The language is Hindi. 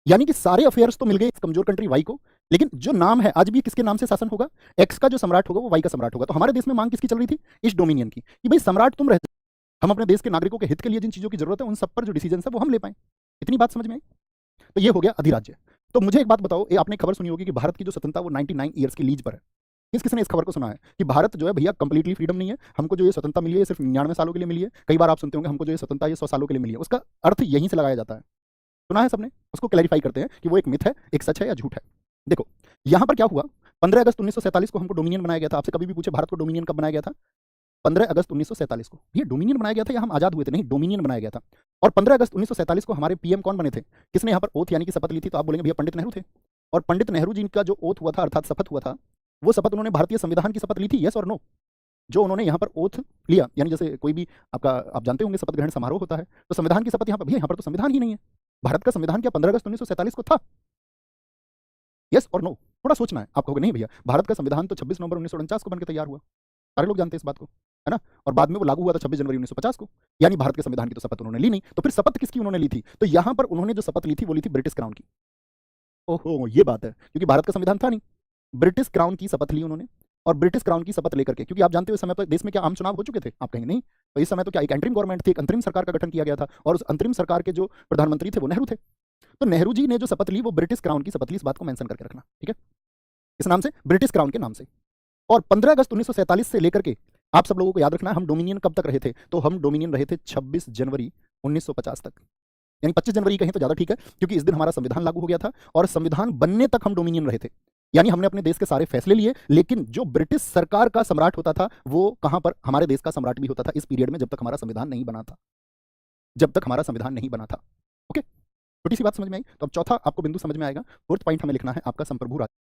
यानी कि सारे अफेयर्स तो मिल गए इस कमजोर कंट्री वाई को, लेकिन जो नाम है आज भी किसके नाम से शासन होगा, एक्स का जो सम्राट होगा वो वाई का सम्राट होगा। तो हमारे देश में मांग किसकी चल रही थी, इस डोमिनियन की, कि भाई सम्राट तुम रहते, हम अपने देश के नागरिकों के हित के लिए जिन चीजों की जरूरत है उन सब पर जो डिसीजन है वो हम ले पाए। इतनी बात समझ में आई। तो ये हो गया अधिराज्य। तो मुझे एक बात बताओ, ये आपने खबर सुनी होगी कि भारत की जो स्वतंत्रता वो 99 ईयर्स की लीज पर है। किसने इस खबर को सुना है कि भारत जो है भैया कंप्लीटली फ्रीडम नहीं है, हमको जो ये स्वतंत्रता मिली है सिर्फ 99 सालों के लिए मिली है। कई बार आप सुनते होंगे हमको जो ये स्वतंत्रता ये 100 सालों के लिए मिली है। उसका अर्थ यहीं से लगाया जाता है, सुना है सबने। उसको क्लैरिफाई करते हैं कि वो एक मिथ है, एक सच है या झूठ है। देखो यहां पर क्या हुआ, 15 अगस्त 1947 को हमको डोमिनियन बनाया गया था। आपसे कभी भी पूछे भारत को डोमिनियन कब बनाया गया था, 15 अगस्त 1947 को। ये डोमिनियन बनाया गया था या हम आजाद हुए थे, नहीं डोमिनियन बनाया गया था। और 15 अगस्त 1947 को हमारे पीएम कौन बने थे, किसने यहाँ पर ओथ यानी कि शपथ ली थी, तो आप बोलेंगे भैया पंडित नेहरू थे। और पंडित नेहरू जी का जो ओथ हुआ था अर्थात शपथ हुआ था, वो शपथ उन्होंने भारतीय संविधान की शपथ ली थी, यस और नो। जो उन्होंने यहाँ पर ओथ लिया, यानी जैसे कोई भी आपका आप जानते होंगे शपथ ग्रहण समारोह होता है, तो संविधान की शपथ यहाँ पर, भैया यहाँ पर तो संविधान ही नहीं है। भारत का संविधान क्या 15 अगस्त 1947 को था, यस और नो। थोड़ा सोचना है। आप कहोगे नहीं भैया भारत का संविधान तो 26 नवंबर 1949 को बनकर तैयार हुआ, सारे लोग जानते हैं इस बात को, है ना। और बाद में वो लागू हुआ था 26 जनवरी 1950 को। यानी भारत के संविधान की तो शपथ उन्होंने ली नहीं। तो फिर शपथ किसकी उन्होंने ली थी, तो यहां पर उन्होंने जो शपथ ली थी वो ली थी ब्रिटिश क्राउन की। ओहो ये बात है, क्योंकि भारत का संविधान था नहीं, ब्रिटिश क्राउन की शपथ ली उन्होंने। और ब्रिटिश क्राउन की शपथ लेकर के, क्योंकि आप जानते हो इस समय पर देश में क्या आम चुनाव हो चुके थे, आप कहेंगे नहीं, तो इस समय तो क्या एक अंतरिम गवर्नमेंट थी, एक अंतरिम सरकार का गठन किया गया था, और उस अंतरिम सरकार के जो प्रधानमंत्री थे वो नेहरू थे। तो नेहरू जी ने जो शपथ ली वो ब्रिटिश क्राउन की शपथ ली, इस बात को मेंशन करके रखना, ठीक है, इस नाम से, ब्रिटिश क्राउन के नाम से। और 15 अगस्त 1947 से लेकर के आप सब लोगों को याद रखना है हम डोमिनियन कब तक रहे थे, तो हम डोमिनियन रहे थे 26 जनवरी 1950 तक। यानी 25 जनवरी कहें तो ज्यादा ठीक है, क्योंकि इस दिन हमारा संविधान लागू हो गया था और संविधान बनने तक हम डोमिनियन रहे थे। यानी हमने अपने देश के सारे फैसले लिए, लेकिन जो ब्रिटिश सरकार का सम्राट होता था वो कहां पर, हमारे देश का सम्राट भी होता था इस पीरियड में, जब तक हमारा संविधान नहीं बना था, जब तक हमारा संविधान नहीं बना था। ओके, छोटी सी बात समझ में आई। तो अब चौथा आपको बिंदु समझ में आएगा। फोर्थ पॉइंट हमें लिखना है आपका संप्रभु राज्य।